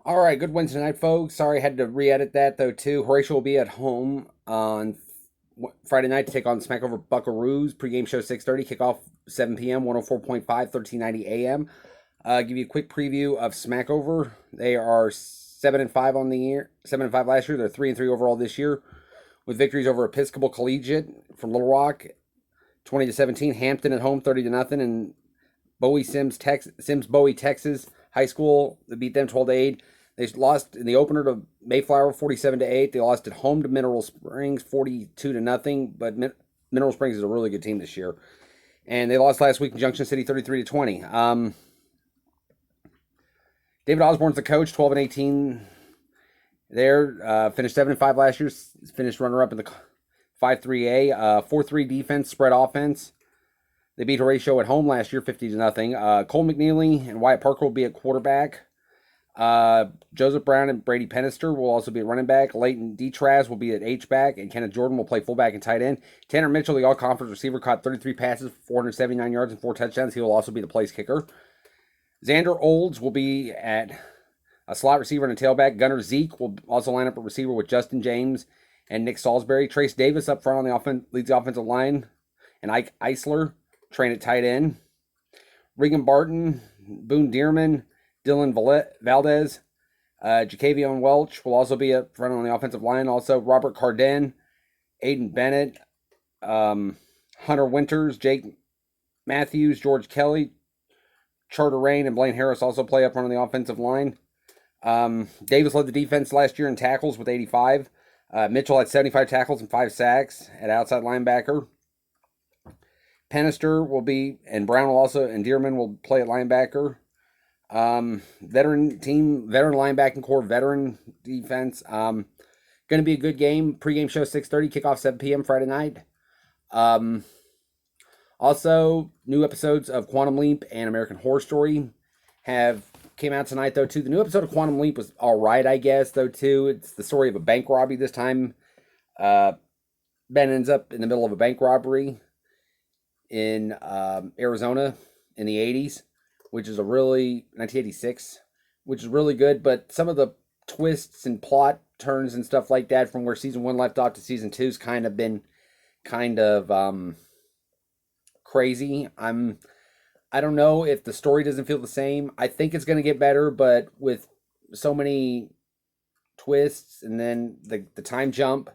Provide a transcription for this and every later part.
All right, good Wednesday night, folks. Sorry I had to re-edit that though too. Horatio will be at home on Friday night to take on Smackover Buckaroos. Pre-game show 6:30, kickoff 7 p.m. 104.5, 1390 a.m. Give you a quick preview of Smackover. They are 7-5 on the year, 7-5 last year. They're 3-3 overall this year, with victories over Episcopal Collegiate from Little Rock, 20-17. Hampton at home, 30-0, and Sims Bowie, Texas High School. They beat them 12-8. They lost in the opener to Mayflower 47-8. They lost at home to Mineral Springs 42-0. But Mineral Springs is a really good team this year. And they lost last week in Junction City 33-20. David Osborne's the coach, 12-18 there. Finished 7-5 last year. Finished runner-up in the 5-3A. 4-3 defense, spread offense. They beat Horatio at home last year, 50-0. Cole McNeely and Wyatt Parker will be at quarterback. Joseph Brown and Brady Pennister will also be at running back. Leighton Detraz will be at H-back, and Kenneth Jordan will play fullback and tight end. Tanner Mitchell, the all-conference receiver, caught 33 passes, 479 yards, and 4 touchdowns. He will also be the place kicker. Xander Olds will be at a slot receiver and a tailback. Gunnar Zeke will also line up a receiver with Justin James and Nick Salisbury. Trace Davis up front on the offense, leads the offensive line, and Ike Eisler train at tight end. Regan Barton, Boone Dearman, Dylan Valdez, Jacavion Welch will also be up front on the offensive line. Also, Robert Carden, Aiden Bennett, Hunter Winters, Jake Matthews, George Kelly, Charter Rain, and Blaine Harris also play up front on the offensive line. Davis led the defense last year in tackles with 85. Mitchell had 75 tackles and 5 sacks at outside linebacker. Pennister will be, and Brown will also, and Dearman will play at linebacker. Veteran linebacking core, veteran defense. Going to be a good game. Pre-game show 6:30, kickoff 7 p.m. Friday night. Also, new episodes of Quantum Leap and American Horror Story came out tonight though too. The new episode of Quantum Leap was all right, I guess though too. It's the story of a bank robbery this time. Ben ends up in the middle of a bank robbery in Arizona in the 80s, which is 1986, which is really good. But some of the twists and plot turns and stuff like that from where season 1 left off to season 2's kind of been crazy. I don't know if the story doesn't feel the same. I think it's going to get better, but with so many twists and then the time jump,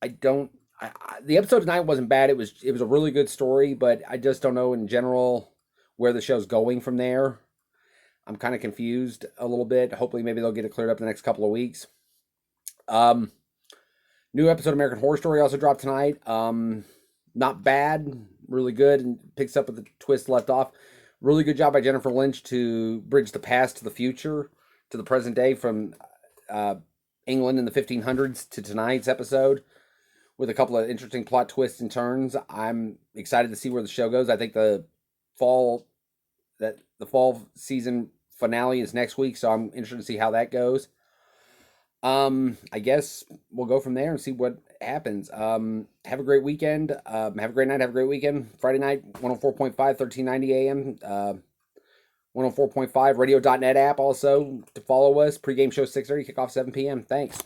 the episode tonight wasn't bad. It was a really good story, but I just don't know in general where the show's going from there. I'm kind of confused a little bit. Hopefully, maybe they'll get it cleared up in the next couple of weeks. New episode of American Horror Story also dropped tonight. Not bad, really good, and picks up with the twist left off. Really good job by Jennifer Lynch to bridge the past to the future, to the present day, from England in the 1500s to tonight's episode, with a couple of interesting plot twists and turns. I'm excited to see where the show goes. I think the fall season finale is next week, so I'm interested to see how that goes. I guess we'll go from there and see what happens. Have a great weekend. Have a great night. Have a great weekend. Friday night, 104.5, 1390 a.m. 104.5 radio.net app also to follow us. Pre-game show 6:30, kickoff 7 p.m. Thanks.